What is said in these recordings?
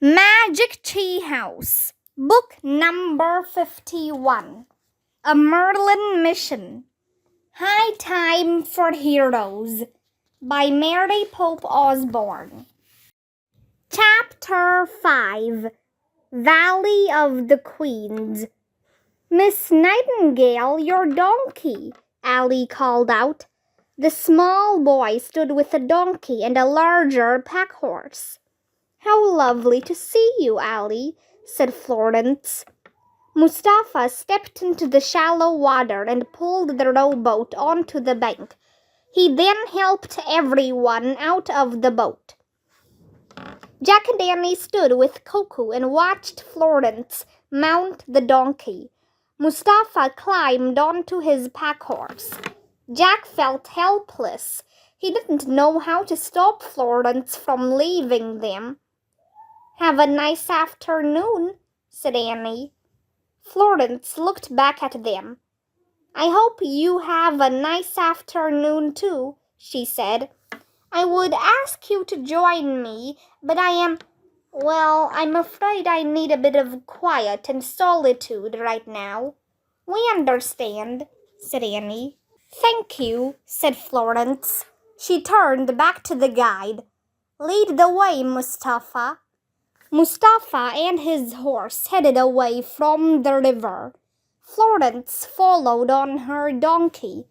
Magic Tea House, Book Number 51, A Merlin Mission, High Time for Heroes, by Mary Pope Osborne. Chapter 5, Valley of the Queens. Miss Nightingale, your donkey, Ally called out. The small boy stood with a donkey and a larger pack-horse. How lovely to see you, Ally, said Florence. Mustafa stepped into the shallow water and pulled the rowboat onto the bank. He then helped everyone out of the boat. Jack and Annie stood with Koku and watched Florence mount the donkey. Mustafa climbed onto his pack-horse. Jack felt helpless. He didn't know how to stop Florence from leaving them. Have a nice afternoon, said Annie. Florence looked back at them. I hope you have a nice afternoon too, she said. I would ask you to join me, but I'm afraid I need a bit of quiet and solitude right now. We understand, said Annie. Thank you, said Florence. She turned back to the guide. Lead the way, Mustafa. Mustafa and his horse headed away from the river. Florence followed on her donkey.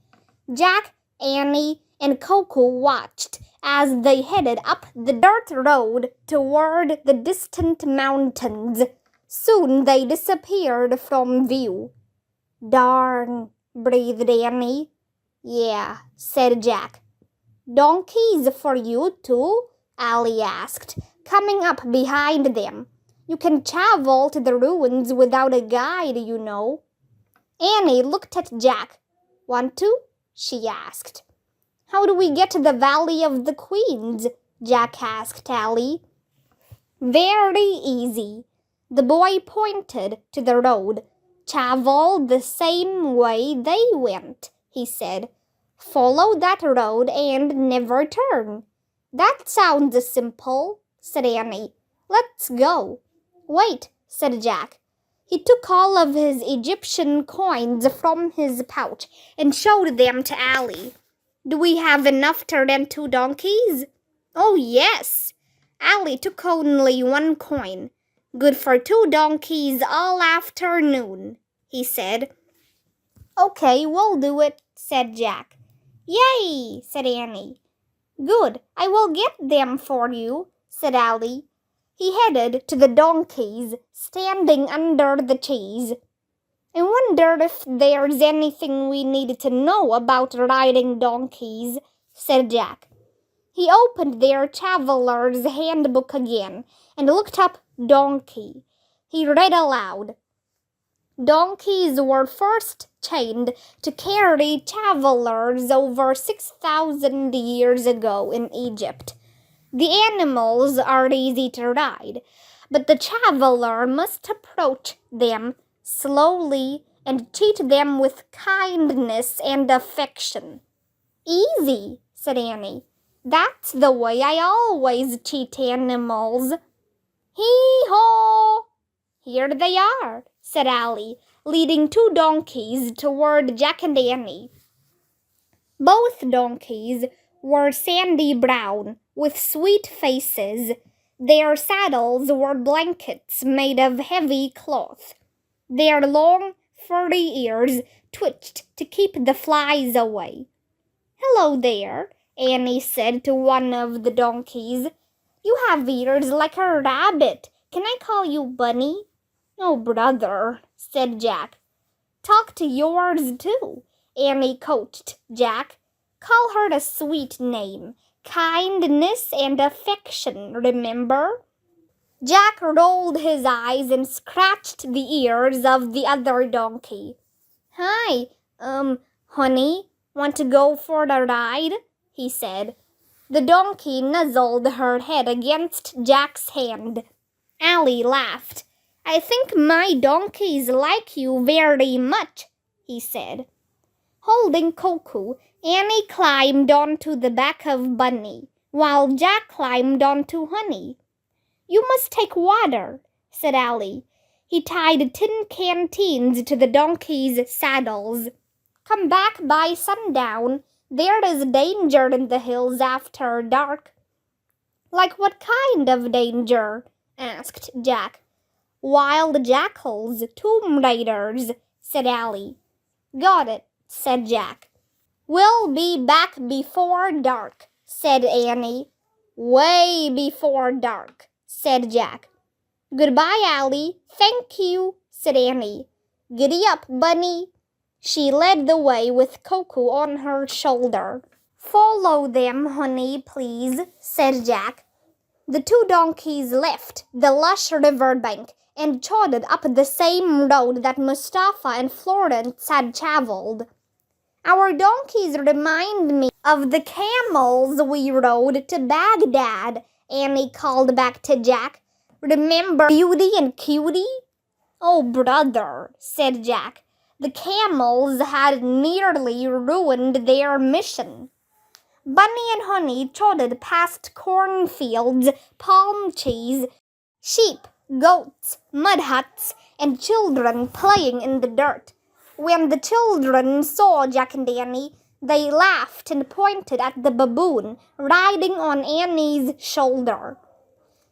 Jack, Annie, and Koku watched as they headed up the dirt road toward the distant mountains. Soon they disappeared from view. Darn, breathed Annie. Yeah, said Jack. Donkeys for you too? Ally asked, coming up behind them. You can travel to the ruins without a guide, you know. Annie looked at Jack. Want to? She asked. How do we get to the Valley of the Queens? Jack asked Ally. Very easy. The boy pointed to the road. Travel the same way they went, he said. Follow that road and never turn. That sounds simple, said Annie. Let's go. Wait, said Jack. He took all of his Egyptian coins from his pouch and showed them to Ally. Do we have enough to rent 2 donkeys? Oh, yes. Ally took only 1 coin. Good for 2 donkeys all afternoon, he said. Okay, we'll do it, said Jack. Yay, said Annie. Good, I will get them for you, said Ally. He headed to the donkeys, standing under the trees. I wonder if there's anything we need to know about riding donkeys, said Jack. He opened their traveler's handbook again and looked up donkey. He read aloud. Donkeys were first chained to carry travelers over 6,000 years ago in Egypt. The animals are easy to ride, but the traveler must approach them slowly and treat them with kindness and affection. Easy, said Annie. That's the way I always treat animals. Hee-haw! Here they are, said Ally, leading 2 donkeys toward Jack and Annie. Both donkeys were sandy brown, with sweet faces. Their saddles were blankets made of heavy cloth. Their long, furry ears twitched to keep the flies away. Hello there, Annie said to one of the donkeys. You have ears like a rabbit. Can I call you Bunny? Oh, brother, said Jack. Talk to yours too, Annie coached Jack. Call her a sweet name. Kindness and affection, remember? Jack rolled his eyes and scratched the ears of the other donkey. Hi, honey, want to go for a ride? He said. The donkey nuzzled her head against Jack's hand. Ally laughed. I think my donkeys like you very much, he said. Holding Koku, Annie climbed onto the back of Bunny, while Jack climbed onto Honey. You must take water, said Ali. He tied tin canteens to the donkeys' saddles. Come back by sundown. There is danger in the hills after dark. Like what kind of danger? Asked Jack. Wild jackals, tomb raiders, said Ali. Got it, said Jack. We'll be back before dark, said Annie. Way before dark, said Jack. Goodbye, Ali. Thank you, said Annie. Giddy up, Bunny. She led the way with Koku on her shoulder. Follow them, honey, please, said Jack. The two donkeys left the lush river bank and trotted up the same road that Mustafa and Florence had traveled. Our donkeys remind me of the camels we rode to Baghdad, Annie called back to Jack. Remember Beauty and Cutie? Oh, brother, said Jack. The camels had nearly ruined their mission. Bunny and Honey trotted past cornfields, palm trees, sheep, goats, mud huts, and children playing in the dirt. When the children saw Jack and Annie, they laughed and pointed at the baboon riding on Annie's shoulder.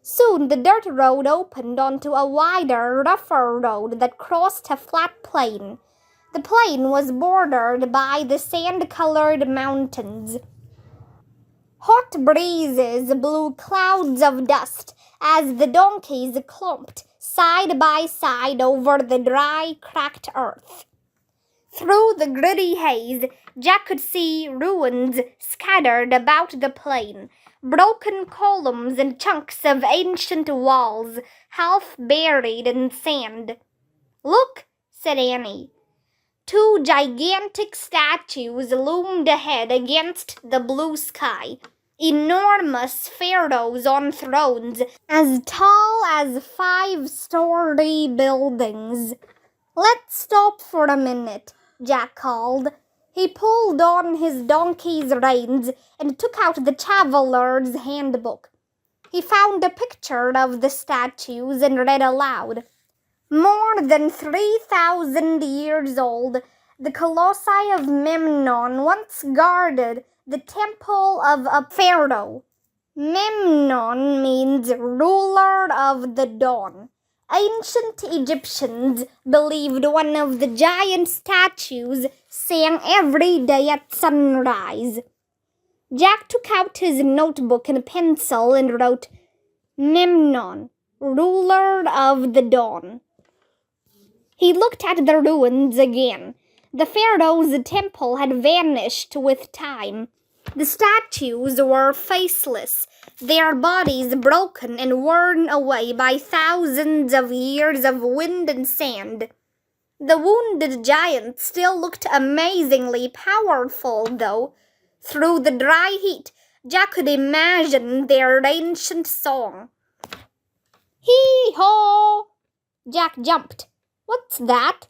Soon the dirt road opened onto a wider, rougher road that crossed a flat plain. The plain was bordered by the sand-colored mountains. Hot breezes blew clouds of dust as the donkeys clumped side by side over the dry, cracked earth. Through the gritty haze, Jack could see ruins scattered about the plain, broken columns and chunks of ancient walls, half buried in sand. Look, said Annie. Two gigantic statues loomed ahead against the blue sky. Enormous pharaohs on thrones as tall as 5-story buildings. Let's stop for a minute, Jack called. He pulled on his donkey's reins and took out the traveler's handbook. He found a picture of the statues and read aloud. More than 3,000 years old, the colossi of Memnon once guarded the temple of a pharaoh. Memnon means ruler of the dawn. Ancient Egyptians believed one of the giant statues sang every day at sunrise. Jack took out his notebook and pencil and wrote, Memnon, ruler of the dawn. He looked at the ruins again. The pharaoh's temple had vanished with time. The statues were faceless, their bodies broken and worn away by thousands of years of wind and sand. The wounded giant still looked amazingly powerful, though. Through the dry heat, Jack could imagine their ancient song. Hee-haw! Jack jumped. What's that?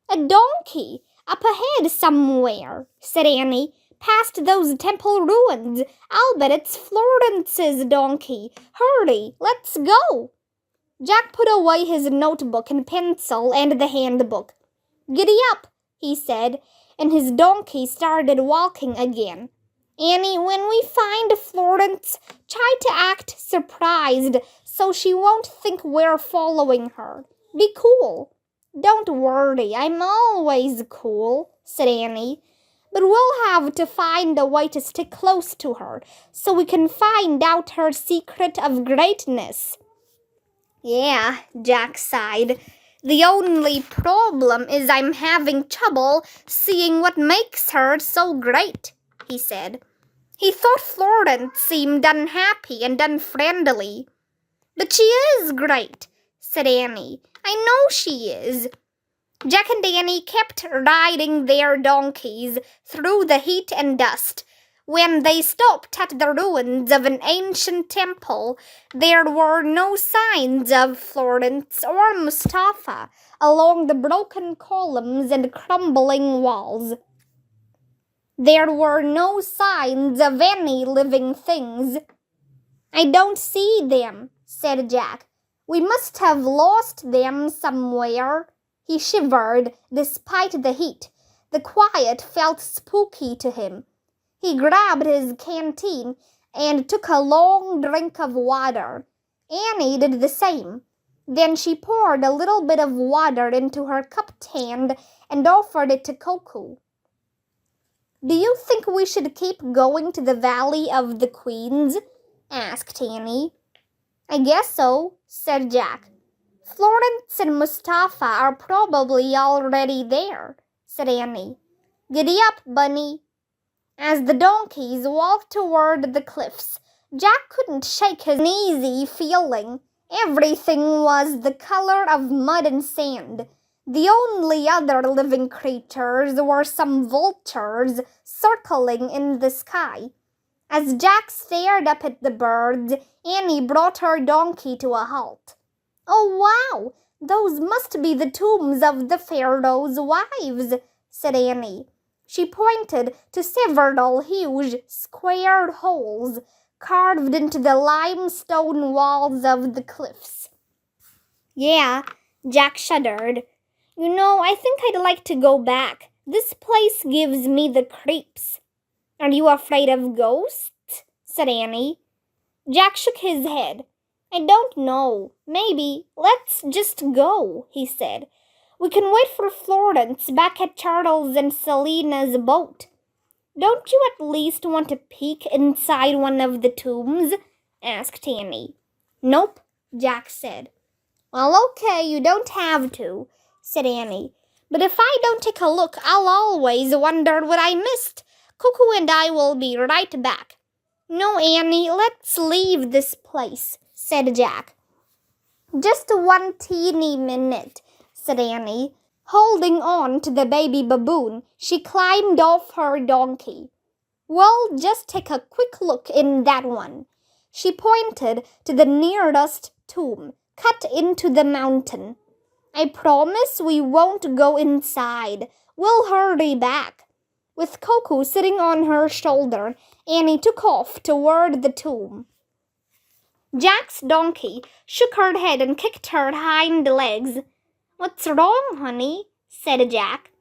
A donkey, up ahead somewhere, said Annie. Past those temple ruins. I'll bet it's Florence's donkey. Hurry, let's go. Jack put away his notebook and pencil and the handbook. Giddy up, he said, and his donkey started walking again. Annie, when we find Florence, try to act surprised so she won't think we're following her. Be cool. Don't worry, I'm always cool, said Annie. But we'll have to find a way to stick close to her so we can find out her secret of greatness. Yeah, Jack sighed. The only problem is I'm having trouble seeing what makes her so great, he said. He thought Florence seemed unhappy and unfriendly. But she is great, said Annie. I know she is. Jack and Annie kept riding their donkeys through the heat and dust. When they stopped at the ruins of an ancient temple, there were no signs of Florence or Mustafa along the broken columns and crumbling walls. There were no signs of any living things. I don't see them, said Jack. "We must have lost them somewhere." He shivered despite the heat. The quiet felt spooky to him. He grabbed his canteen and took a long drink of water. Annie did the same. Then she poured a little bit of water into her cupped hand and offered it to Koku. "Do you think we should keep going to the Valley of the Queens?" asked Annie. "I guess so," said Jack. "Florence and Mustafa are probably already there," said Annie. "Giddy up, Bunny." As the donkeys walked toward the cliffs, Jack couldn't shake his uneasy feeling. Everything was the color of mud and sand. The only other living creatures were some vultures circling in the sky. As Jack stared up at the birds, Annie brought her donkey to a halt. "Oh, wow! Those must be the tombs of the Pharaoh's wives," said Annie. She pointed to several huge, square holes carved into the limestone walls of the cliffs. "Yeah," Jack shuddered. I think I'd like to go back. This place gives me the creeps." "Are you afraid of ghosts?" said Annie. Jack shook his head. "I don't know. Maybe. Let's just go," he said. "We can wait for Florence back at Charles and Selena's boat." "Don't you at least want to peek inside one of the tombs?" asked Annie. "Nope," Jack said. "Well, okay, you don't have to," said Annie. "But if I don't take a look, I'll always wonder what I missed. Koku and I will be right back." "No, Annie, let's leave this place," said Jack. "Just one teeny minute," said Annie. Holding on to the baby baboon, she climbed off her donkey. "Well, just take a quick look in that one." She pointed to the nearest tomb, cut into the mountain. "I promise we won't go inside. We'll hurry back." With Koku sitting on her shoulder, Annie took off toward the tomb. Jack's donkey shook her head and kicked her hind legs. "What's wrong, honey?" said Jack.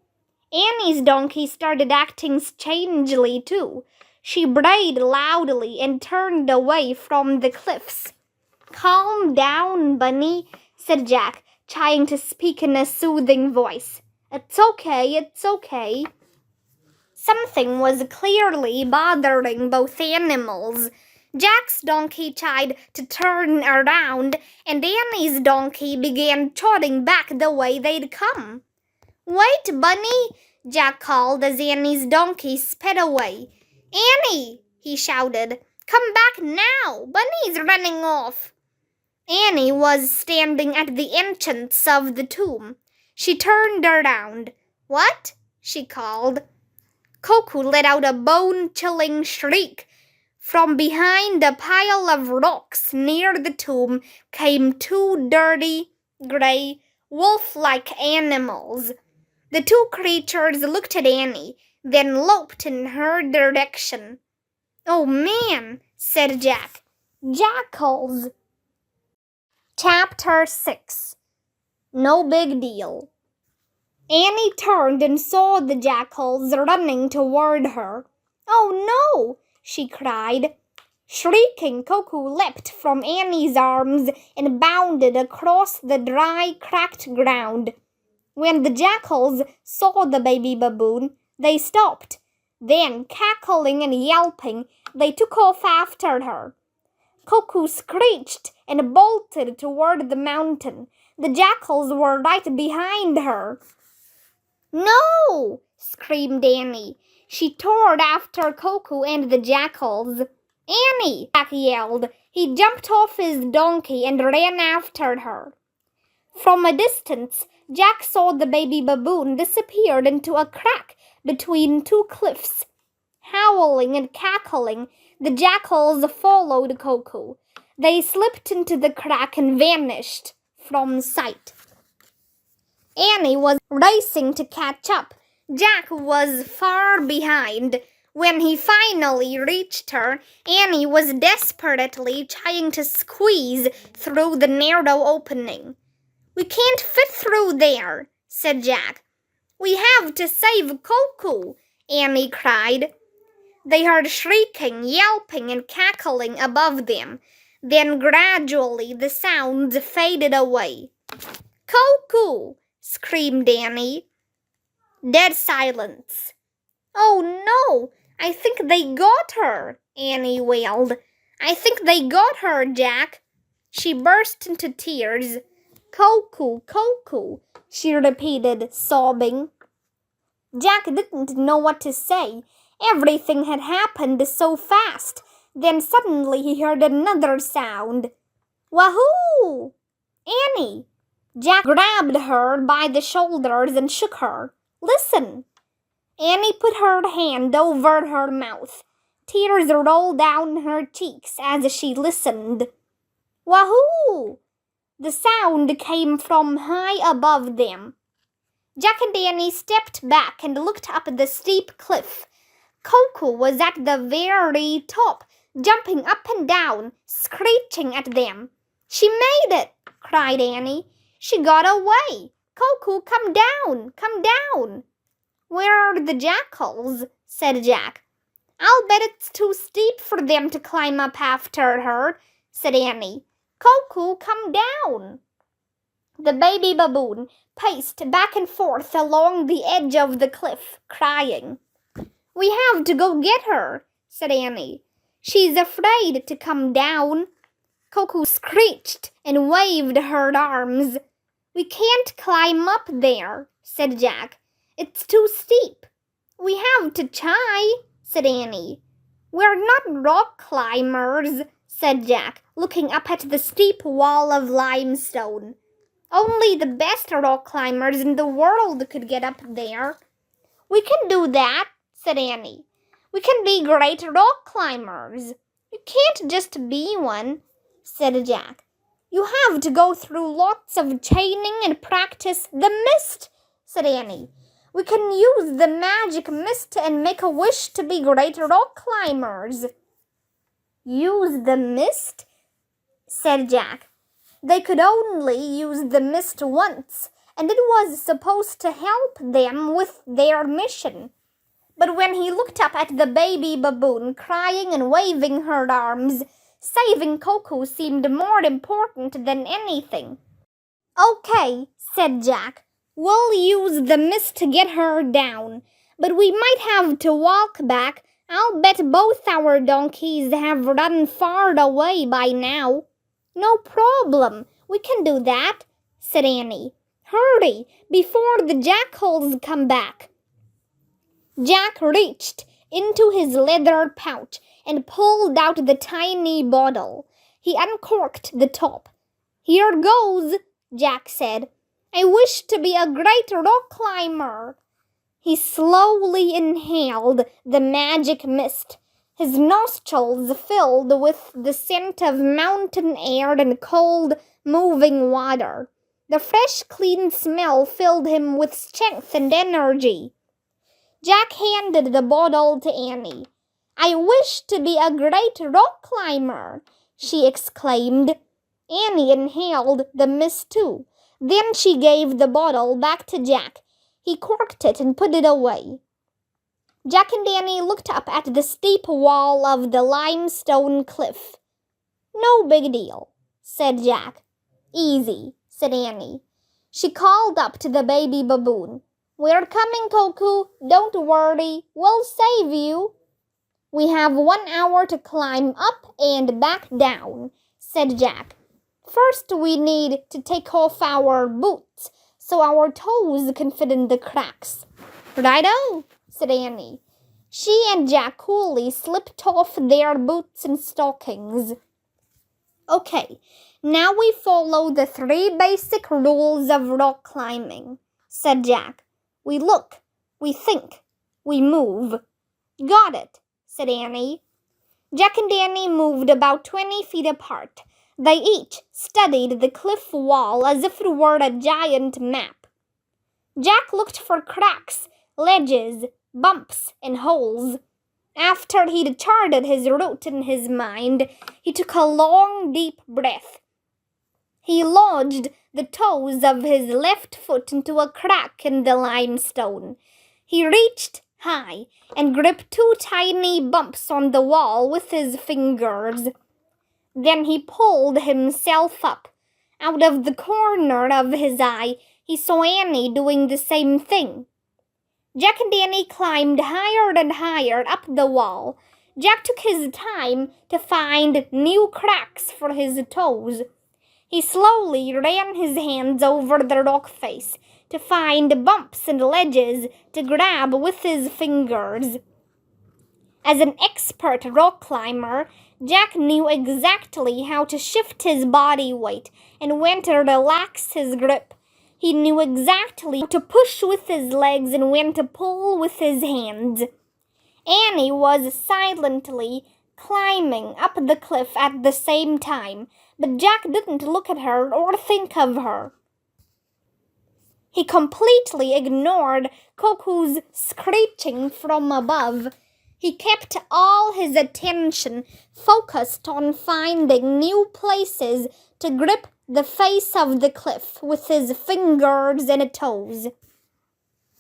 Annie's donkey started acting strangely too. She brayed loudly and turned away from the cliffs. "Calm down, Bunny," said Jack, trying to speak in a soothing voice. It's okay. Something was clearly bothering both animals. Jack's donkey tried to turn around, and Annie's donkey began trotting back the way they'd come. "Wait, Bunny!" Jack called as Annie's donkey sped away. "Annie!" he shouted. "Come back now! Bunny's running off!" Annie was standing at the entrance of the tomb. She turned around. "What?" she called. Koku let out a bone-chilling shriek. From behind a pile of rocks near the tomb came two dirty, gray, wolf-like animals. The two creatures looked at Annie, then loped in her direction. "Oh, man," said Jack. "Jackals." Chapter 6. No big deal. Annie turned and saw the jackals running toward her. "Oh, no!" she cried. Shrieking, Koku leapt from Annie's arms and bounded across the dry, cracked ground. When the jackals saw the baby baboon, they stopped. Then, cackling and yelping, they took off after her. Koku screeched and bolted toward the mountain. The jackals were right behind her. "No!" screamed Annie. She tore after Koku and the jackals. "Annie!" Jack yelled. He jumped off his donkey and ran after her. From a distance, Jack saw the baby baboon disappear into a crack between two cliffs. Howling and cackling, the jackals followed Koku. They slipped into the crack and vanished from sight. Annie was racing to catch up. Jack was far behind. When he finally reached her, Annie was desperately trying to squeeze through the narrow opening. "We can't fit through there," said Jack. "We have to save Koku," Annie cried. They heard shrieking, yelping, and cackling above them. Then gradually the sounds faded away. "Koku!" screamed Annie. Dead silence. "Oh no! I think they got her," Annie wailed. "I think they got her, Jack." She burst into tears. "Koku, Koku," she repeated, sobbing. Jack didn't know what to say. Everything had happened so fast. Then suddenly he heard another sound. "Wahoo!" "Annie!" Jack grabbed her by the shoulders and shook her. "Listen!" Annie put her hand over her mouth. Tears rolled down her cheeks as she listened. "Wahoo!" The sound came from high above them. Jack and Annie stepped back and looked up the steep cliff. Koku was at the very top, jumping up and down, screeching at them. "She made it!" cried Annie. "She got away! Koku, come down! Come down!" "Where are the jackals?" said Jack. "I'll bet it's too steep for them to climb up after her," said Annie. "Koku, come down!" The baby baboon paced back and forth along the edge of the cliff, crying. "We have to go get her," said Annie. "She's afraid to come down." Koku screeched and waved her arms. "We can't climb up there," said Jack. "It's too steep." "We have to try," said Annie. "We're not rock climbers," said Jack, looking up at the steep wall of limestone. "Only the best rock climbers in the world could get up there." "We can do that," said Annie. "We can be great rock climbers." "You can't just be one," said Jack. "You have to go through lots of training and practice the mist," said Annie. "We can use the magic mist and make a wish to be great rock climbers." "Use the mist?" said Jack. They could only use the mist once, and it was supposed to help them with their mission. But when he looked up at the baby baboon crying and waving her arms, saving Koku seemed more important than anything. "Okay," said Jack. "We'll use the mist to get her down, but we might have to walk back. I'll bet both our donkeys have run far away by now." "No problem. We can do that," said Annie. "Hurry, before the jackals come back." Jack reached into his leather pouch and pulled out the tiny bottle. He uncorked the top. "Here goes," Jack said. "I wish to be a great rock climber." He slowly inhaled the magic mist. His nostrils filled with the scent of mountain air and cold, moving water. The fresh, clean smell filled him with strength and energy. Jack handed the bottle to Annie. "I wish to be a great rock climber," she exclaimed. Annie inhaled the mist too. Then she gave the bottle back to Jack. He corked it and put it away. Jack and Annie looked up at the steep wall of the limestone cliff. "No big deal," said Jack. "Easy," said Annie. She called up to the baby baboon. "We're coming, Koku. Don't worry. We'll save you." "We have 1 hour to climb up and back down," said Jack. "First we need to take off our boots so our toes can fit in the cracks." "Righto," said Annie. She and Jack coolly slipped off their boots and stockings. "Okay, now we follow the 3 basic rules of rock climbing," said Jack. "We look, we think, we move." "Got it," said Annie. Jack and Annie moved about 20 feet apart. They each studied the cliff wall as if it were a giant map. Jack looked for cracks, ledges, bumps, and holes. After he'd charted his route in his mind, he took a long, deep breath. He lodged the toes of his left foot into a crack in the limestone. He reached high and gripped two tiny bumps on the wall with his fingers. Then he pulled himself up. Out of the corner of his eye, he saw Annie doing the same thing. Jack and Annie climbed higher and higher up the wall. Jack took his time to find new cracks for his toes. He slowly ran his hands over the rock face to find bumps and ledges to grab with his fingers. As an expert rock climber, Jack knew exactly how to shift his body weight and when to relax his grip. He knew exactly how to push with his legs and when to pull with his hands. Annie was silently climbing up the cliff at the same time, but Jack didn't look at her or think of her. He completely ignored Koku's screeching from above. He kept all his attention focused on finding new places to grip the face of the cliff with his fingers and toes.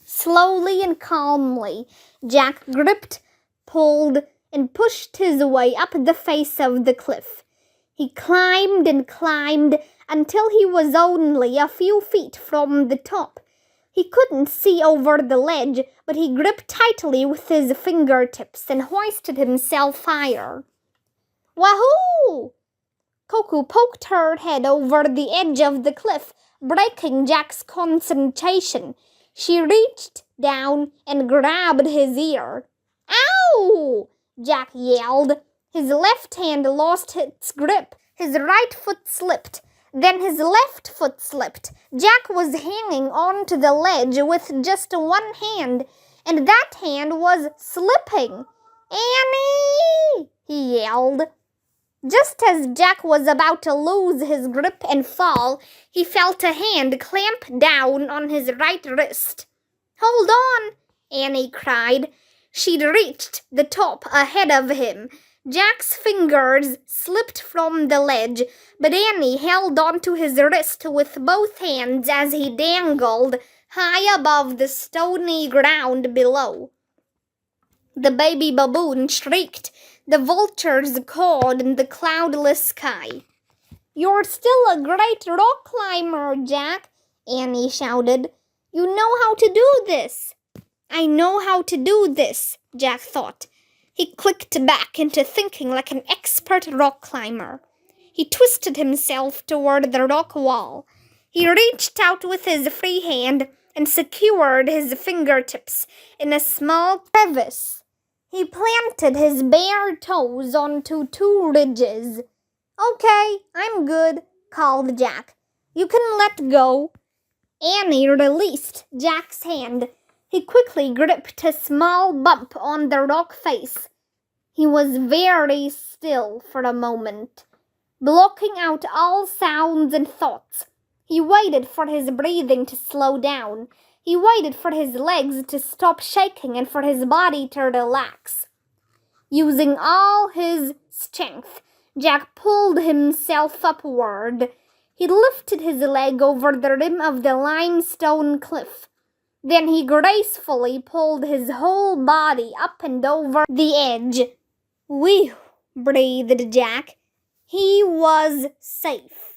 Slowly and calmly, Jack gripped, pulled, and pushed his way up the face of the cliff. He climbed and climbed until he was only a few feet from the top. He couldn't see over the ledge, but he gripped tightly with his fingertips and hoisted himself higher. Wahoo! Koku poked her head over the edge of the cliff, breaking Jack's concentration. She reached down and grabbed his ear. Ow! Jack yelled. His left hand lost its grip. His right foot slipped. Then his left foot slipped. Jack was hanging onto the ledge with just one hand, and that hand was slipping. Annie! He yelled. Just as Jack was about to lose his grip and fall, he felt a hand clamp down on his right wrist. Hold on, Annie cried. She'd reached the top ahead of him. Jack's fingers slipped from the ledge, but Annie held onto his wrist with both hands as he dangled high above the stony ground below. The baby baboon shrieked. The vultures cawed in the cloudless sky. You're still a great rock climber, Jack, Annie shouted. You know how to do this. I know how to do this, Jack thought. He clicked back into thinking like an expert rock climber. He twisted himself toward the rock wall. He reached out with his free hand and secured his fingertips in a small crevice. He planted his bare toes onto two ridges. Okay, I'm good, called Jack. You can let go. Annie released Jack's hand. He quickly gripped a small bump on the rock face. He was very still for a moment, blocking out all sounds and thoughts. He waited for his breathing to slow down. He waited for his legs to stop shaking and for his body to relax. Using all his strength, Jack pulled himself upward. He lifted his leg over the rim of the limestone cliff. Then he gracefully pulled his whole body up and over the edge. Whew, breathed Jack. He was safe.